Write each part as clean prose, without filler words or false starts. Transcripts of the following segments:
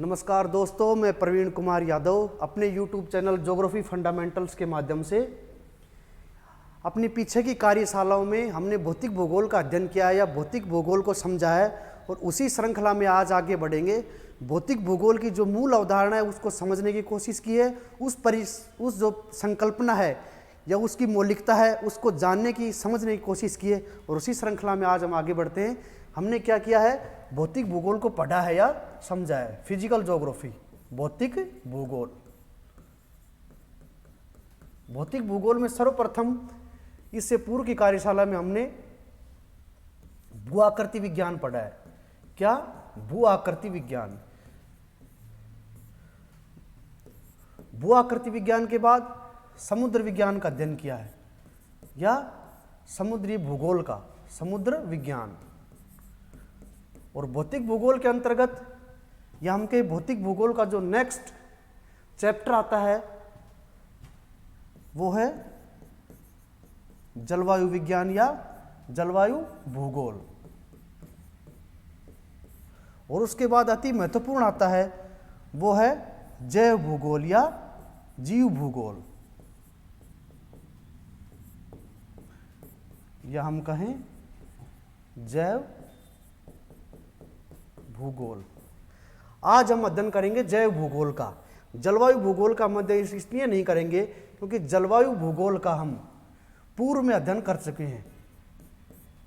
नमस्कार दोस्तों, मैं प्रवीण कुमार यादव अपने YouTube चैनल ज्योग्राफी फंडामेंटल्स के माध्यम से अपनी पीछे की कार्यशालाओं में हमने भौतिक भूगोल का अध्ययन किया है या भौतिक भूगोल को समझा है और उसी श्रृंखला में आज आगे बढ़ेंगे। भौतिक भूगोल की जो मूल अवधारणा है उसको समझने की कोशिश की है, उस जो संकल्पना है या उसकी मौलिकता है उसको जानने की समझने की कोशिश की है और उसी श्रृंखला में आज हम आगे बढ़ते हैं। हमने क्या किया है, भौतिक भूगोल को पढ़ा है या समझा है। फिजिकल ज्योग्राफी, भौतिक भूगोल। भौतिक भूगोल में सर्वप्रथम इससे पूर्व की कार्यशाला में हमने भू आकृति विज्ञान पढ़ा है। क्या? भू आकृति विज्ञान। भू आकृति विज्ञान के बाद समुद्र विज्ञान का अध्ययन किया है या समुद्री भूगोल का समुद्र विज्ञान। और भौतिक भूगोल के अंतर्गत या हम के भौतिक भूगोल का जो नेक्स्ट चैप्टर आता है वो है जलवायु विज्ञान या जलवायु भूगोल। और उसके बाद अति महत्वपूर्ण आता है वो है जैव भूगोल या जीव भूगोल, या हम कहें जैव भूगोल। आज हम अध्ययन करेंगे जैव भूगोल का। जलवायु भूगोल का हम अध्ययन इसलिए नहीं करेंगे क्योंकि जलवायु भूगोल का हम पूर्व में अध्ययन कर चुके हैं।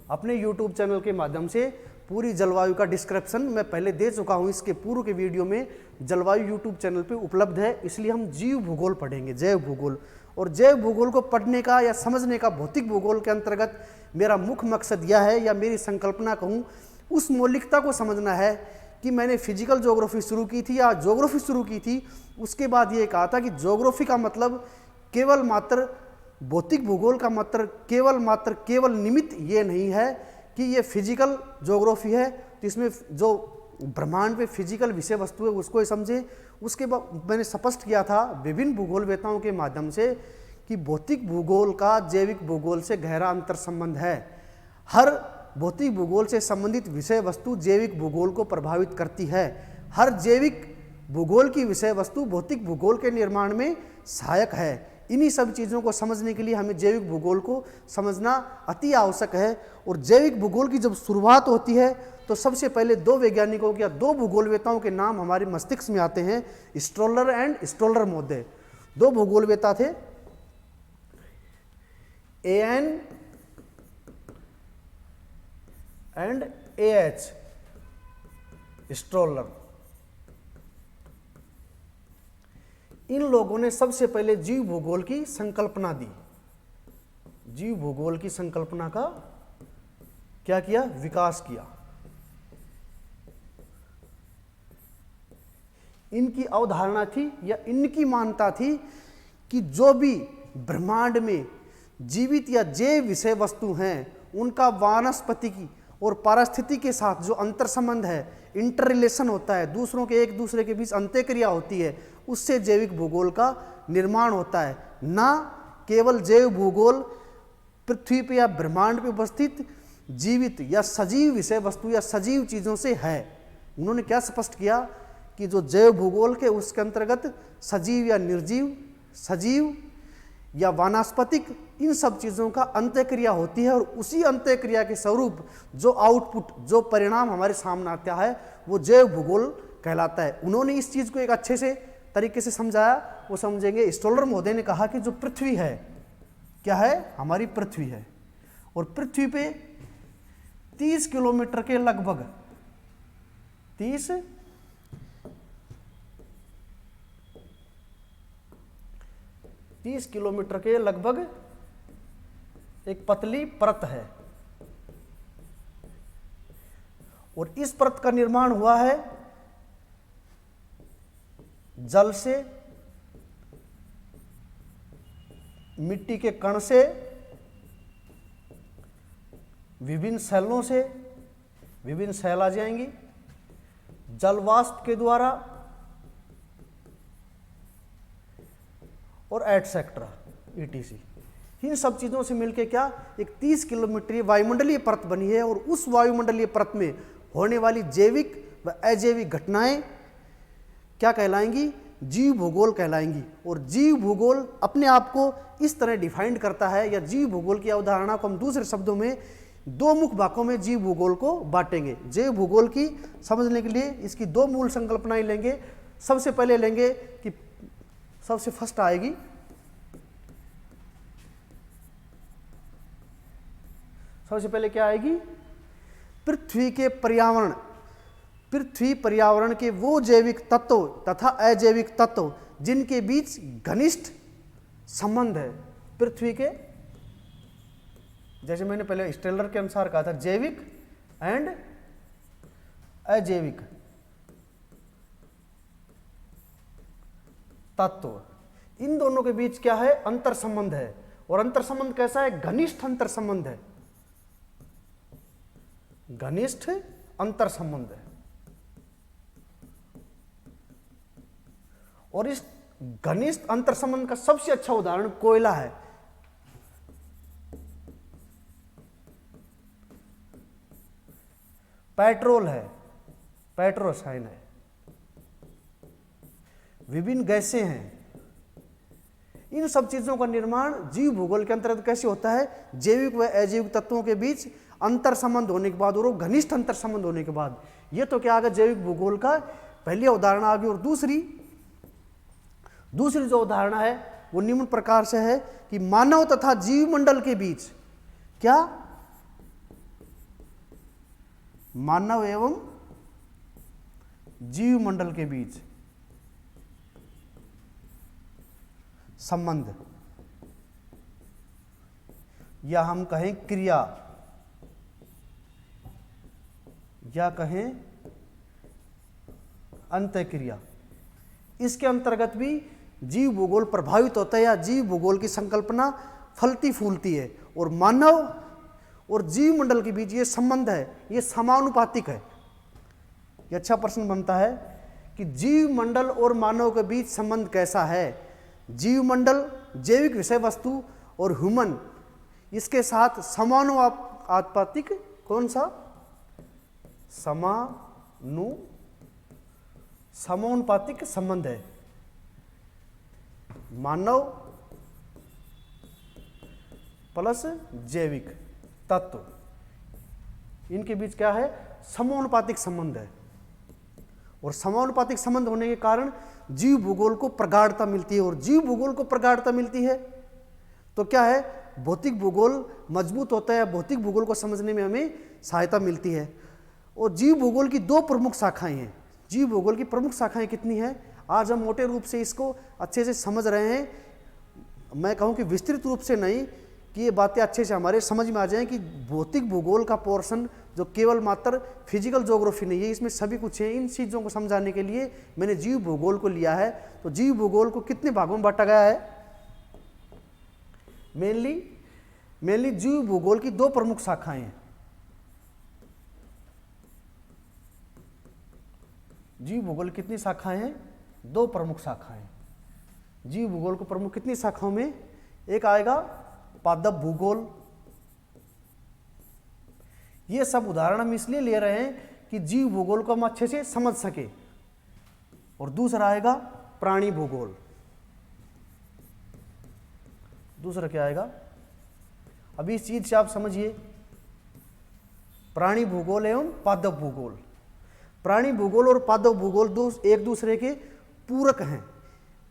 अपने YouTube चैनल के माध्यम से पूरी जलवायु का डिस्क्रिप्शन मैं पहले दे चुका हूं। इसके पूर्व के वीडियो में जलवायु YouTube चैनल पे उपलब्ध है। इसलिए हम जीव भूगोल पढ़ेंगे, जैव भूगोल। और जैव भूगोल को पढ़ने का या समझने का भौतिक भूगोल के अंतर्गत मेरा मुख्य मकसद यह है या मेरी संकल्पना कहूँ, उस मौलिकता को समझना है कि मैंने फिजिकल ज्योग्राफी शुरू की थी या ज्योग्राफी शुरू की थी। उसके बाद ये कहा था कि ज्योग्राफी का मतलब केवल मात्र, भौतिक भूगोल का मतलब केवल निमित्त ये नहीं है कि ये फिजिकल ज्योग्राफी है तो इसमें जो ब्रह्मांड पे फिजिकल विषय वस्तु है उसको ही समझे। उसके बाद मैंने स्पष्ट किया था विभिन्न भूगोलवेताओं के माध्यम से कि भौतिक भूगोल का जैविक भूगोल से गहरा अंतर संबंध है। हर भौतिक भूगोल से संबंधित विषय वस्तु जैविक भूगोल को प्रभावित करती है। हर जैविक भूगोल की विषय वस्तु भौतिक भूगोल के निर्माण में सहायक है। इन्हीं सब चीज़ों को समझने के लिए हमें जैविक भूगोल को समझना अति आवश्यक है। और जैविक भूगोल की जब शुरुआत होती है तो सबसे पहले दो वैज्ञानिकों या दो भूगोलवेताओं के नाम हमारे मस्तिष्क में आते हैं, स्टोलर एंड स्टोलर-मोदे। दो भूगोलवेता थे, एएन एंड एएच स्टोलर। इन लोगों ने सबसे पहले जीव भूगोल की संकल्पना दी। जीव भूगोल की संकल्पना का क्या किया? विकास किया। इनकी अवधारणा थी या इनकी मान्यता थी कि जो भी ब्रह्मांड में जीवित या जैव विषय वस्तु हैं उनका वानस्पतिकी और पारिस्थितिकी के साथ जो अंतर संबंध है, इंटर रिलेशन होता है, दूसरों के एक दूसरे के बीच अंत्यक्रिया होती है, उससे जैविक भूगोल का निर्माण होता है। ना केवल जैव भूगोल पृथ्वी पे या ब्रह्मांड पे उपस्थित जीवित या सजीव विषय वस्तु या सजीव चीज़ों से है। उन्होंने क्या स्पष्ट किया कि जो जैव भूगोल के उसके अंतर्गत सजीव या निर्जीव, सजीव या वानस्पतिक, इन सब चीज़ों का अंत्यक्रिया होती है और उसी अंत्यक्रिया के स्वरूप जो आउटपुट, जो परिणाम हमारे सामने आता है वो जैव भूगोल कहलाता है। उन्होंने इस चीज़ को एक अच्छे से तरीके से समझाया, वो समझेंगे। स्टोलर-मोदे ने कहा कि जो पृथ्वी है, क्या है? हमारी पृथ्वी है और पृथ्वी पे 30 किलोमीटर के लगभग 30 किलोमीटर के लगभग एक पतली परत है और इस परत का निर्माण हुआ है जल से, मिट्टी के कण से, विभिन्न सेलों से, विभिन्न सेल आ जाएंगी, जल वाष्प के द्वारा और एटसेट्रा ETC। इन सब चीज़ों से मिलकर क्या एक 30 किलोमीटर वायुमंडलीय परत बनी है और उस वायुमंडलीय परत में होने वाली जैविक व अजैविक घटनाएं क्या कहलाएंगी? जीव भूगोल कहलाएंगी। और जीव भूगोल अपने आप को इस तरह डिफाइंड करता है, या जीव भूगोल की अवधारणा को हम दूसरे शब्दों में दो मुख्य भागों में जीव भूगोल को बांटेंगे। जीव भूगोल की समझने के लिए इसकी दो मूल संकल्पनाएं लेंगे। सबसे पहले लेंगे कि सबसे फर्स्ट आएगी सबसे पहले क्या आएगी? पृथ्वी के पर्यावरण, पृथ्वी पर्यावरण के वो जैविक तत्व तथा अजैविक तत्व जिनके बीच घनिष्ठ संबंध है। पृथ्वी के, जैसे मैंने पहले स्टेलर के अनुसार कहा था, जैविक एंड अजैविक तत्व, इन दोनों के बीच क्या है? अंतर संबंध है। और अंतर संबंध कैसा है? घनिष्ठ अंतर संबंध है, घनिष्ठ अंतर संबंध है। और इस घनिष्ठ अंतर संबंध का सबसे अच्छा उदाहरण कोयला है। पेट्रोल है, पेट्रोसाइन है, विभिन्न गैसें हैं। इन सब चीजों का निर्माण जीव भूगोल के अंतर्गत कैसे होता है? जैविक व अजैविक तत्वों के बीच अंतर संबंध होने के बाद और वो घनिष्ठ अंतर संबंध होने के बाद। ये तो क्या आ गया जैविक भूगोल का पहली अवधारणा आ गई। और दूसरी जो अवधारणा है वो निम्न प्रकार से है कि मानव तथा जीव मंडल के बीच क्या? मानव एवं जीव मंडल के बीच संबंध, या हम कहें क्रिया, या कहें अंतःक्रिया, इसके अंतर्गत भी जीव भूगोल प्रभावित होता है, या जीव भूगोल की संकल्पना फलती फूलती है। और मानव और जीव मंडल के बीच ये संबंध है, ये समानुपातिक है। ये अच्छा प्रश्न बनता है कि जीव मंडल और मानव के बीच संबंध कैसा है? जीव मंडल जैविक विषय वस्तु और ह्यूमन, इसके साथ समानुपातिक कौन सा? समानुपातिक संबंध है। मानव प्लस जैविक तत्व, इनके बीच क्या है? समानुपातिक संबंध है। और समानुपातिक संबंध होने के कारण जीव भूगोल को प्रगाढ़ता मिलती है। और जीव भूगोल को प्रगाढ़ता मिलती है तो क्या है? भौतिक भूगोल मजबूत होता है, भौतिक भूगोल को समझने में हमें सहायता मिलती है। और जीव भूगोल की दो प्रमुख शाखाएं हैं। जीव भूगोल की प्रमुख शाखाएं कितनी हैं? आज हम मोटे रूप से इसको अच्छे से समझ रहे हैं। मैं कहूँ कि विस्तृत रूप से नहीं, कि ये बातें अच्छे से हमारे समझ में आ जाएं कि भौतिक भूगोल का पोर्शन जो केवल मात्र फिजिकल ज्योग्राफी नहीं है, इसमें सभी कुछ है। इन चीज़ों को समझाने के लिए मैंने जीव भूगोल को लिया है। तो जीव भूगोल को कितने भागों में बांटा गया है? मेनली जीव भूगोल की दो प्रमुख शाखाएं हैं। जीव भूगोल कितनी शाखाएं हैं? दो प्रमुख शाखाएं। जीव भूगोल को प्रमुख कितनी शाखाओं में? एक आएगा पादप भूगोल। ये सब उदाहरण हम इसलिए ले रहे हैं कि जीव भूगोल को हम अच्छे से समझ सके। और दूसरा आएगा प्राणी भूगोल। दूसरा क्या आएगा? अभी इस चीज से आप समझिए, प्राणी भूगोल एवं पादप भूगोल। प्राणी भूगोल और पादप भूगोल एक दूसरे के पूरक हैं।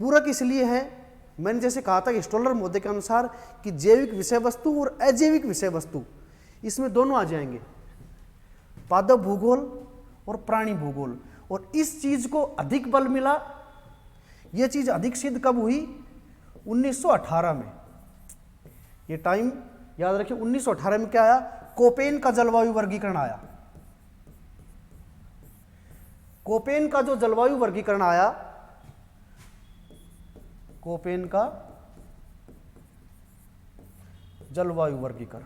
पूरक इसलिए हैं, मैंने जैसे कहा था कि स्टोलर महोदय के अनुसार कि जैविक विषय वस्तु और अजैविक विषय वस्तु, इसमें दोनों आ जाएंगे, पादप भूगोल और प्राणी भूगोल। और इस चीज को अधिक बल मिला, यह चीज अधिक सिद्ध कब हुई? 1918 में। ये टाइम याद रखिए, 1918 में क्या आया? कोपेन का जलवायु वर्गीकरण आया। कोपेन का जो जलवायु वर्गीकरण आया, कोपेन का जलवायु वर्गीकरण,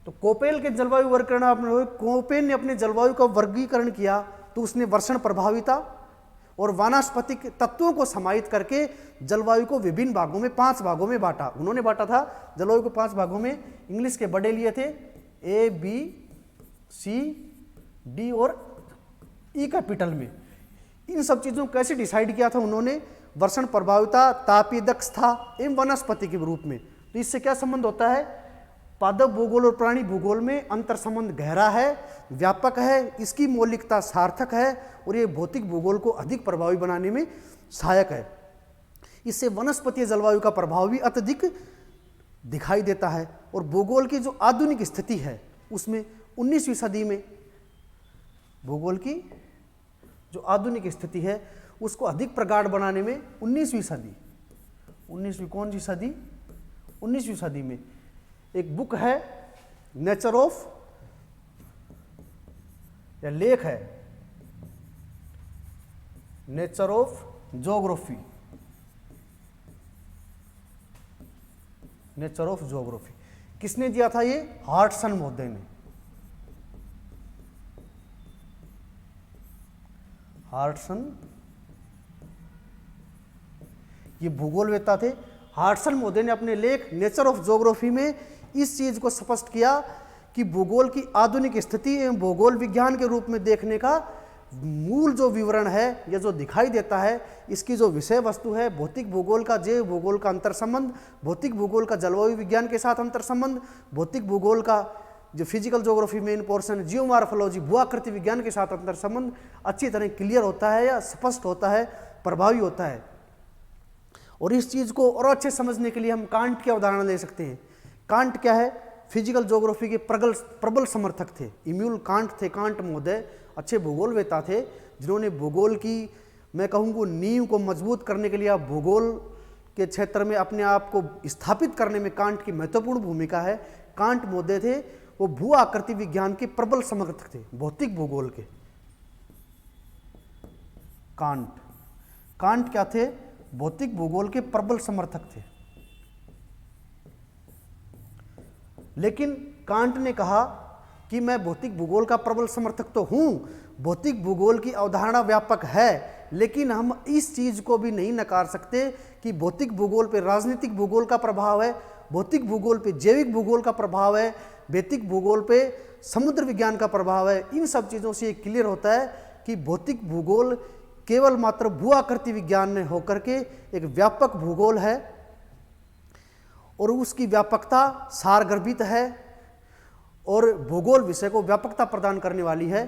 तो कोपेन के जलवायु वर्गीकरण, कोपेन ने अपने जलवायु का वर्गीकरण किया तो उसने वर्षण प्रभाविता और वानस्पतिक तत्वों को समाहित करके जलवायु को विभिन्न भागों में 5 भागों में बांटा। उन्होंने बांटा था जलवायु को 5 भागों में। इंग्लिश के बड़े लिए थे A, B, C, डी और ई कैपिटल में। इन सब चीज़ों को कैसे डिसाइड किया था उन्होंने? वर्षण प्रभाविता, तापीय दक्षता एवं वनस्पति के रूप में। तो इससे क्या संबंध होता है? पादप भूगोल और प्राणी भूगोल में अंतर संबंध गहरा है, व्यापक है, इसकी मौलिकता सार्थक है और ये भौतिक भूगोल को अधिक प्रभावी बनाने में सहायक है। इससे वनस्पतीय जलवायु का प्रभाव भी अत्यधिक दिखाई देता है। और भूगोल की जो आधुनिक स्थिति है उसमें 19वीं सदी में भूगोल की जो आधुनिक स्थिति है उसको अधिक प्रगाढ़ बनाने में 19वीं सदी, 19वीं कौन सी सदी? 19वीं सदी में एक बुक है नेचर ऑफ, या लेख है nature of geography, nature of geography. किसने दिया था ये? हार्टसन महोदय ने। हार्टसन ये भूगोलवेत्ता थे। हार्टसन महोदय ने अपने लेख नेचर ऑफ ज्योग्राफी में इस चीज को स्पष्ट किया कि भूगोल की आधुनिक स्थिति एवं भूगोल विज्ञान के रूप में देखने का मूल जो विवरण है या जो दिखाई देता है, इसकी जो विषय वस्तु है, भौतिक भूगोल का जैव भूगोल का अंतर संबंध, भौतिक भूगोल का जलवायु विज्ञान के साथ अंतर संबंध, भौतिक भूगोल का जो physical geography main portion geomorphology भूआकृति विज्ञान के साथ अंतर संबंध अच्छी तरह क्लियर होता है या स्पष्ट होता है, प्रभावी होता है। और इस चीज को और अच्छे समझने के लिए हम कांट की अवधारणा ले सकते हैं। कांट क्या है? फिजिकल ज्योग्राफी के प्रबल समर्थक थे। इम्यूल कांट थे। कांट महोदय अच्छे भूगोलवेत्ता थे जिन्होंने भूगोल की, मैं कहूँगा, नींव को मजबूत करने के लिए, आप भूगोल के क्षेत्र में अपने आप को स्थापित करने में कांट की महत्वपूर्ण भूमिका है। कांट महोदय थे, वो भू आकृति विज्ञान के प्रबल समर्थक थे, भौतिक भूगोल के। कांट क्या थे? भौतिक भूगोल के प्रबल समर्थक थे। लेकिन कांट ने कहा कि मैं भौतिक भूगोल का प्रबल समर्थक तो हूं, भौतिक भूगोल की अवधारणा व्यापक है, लेकिन हम इस चीज को भी नहीं नकार सकते कि भौतिक भूगोल पे राजनीतिक भूगोल का प्रभाव है, भौतिक भूगोल पे जैविक भूगोल का प्रभाव है, भौतिक भूगोल पे समुद्र विज्ञान का प्रभाव है। इन सब चीजों से क्लियर होता है कि भौतिक भूगोल केवल मात्र भू आकृति विज्ञान में होकर के एक व्यापक भूगोल है और उसकी व्यापकता सारगर्भित है और भूगोल विषय को व्यापकता प्रदान करने वाली है।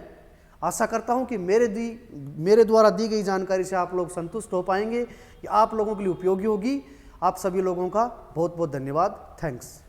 आशा करता हूं कि मेरे द्वारा दी गई जानकारी से आप लोग संतुष्ट हो पाएंगे, कि आप लोगों के लिए उपयोगी होगी। आप सभी लोगों का बहुत बहुत धन्यवाद। थैंक्स।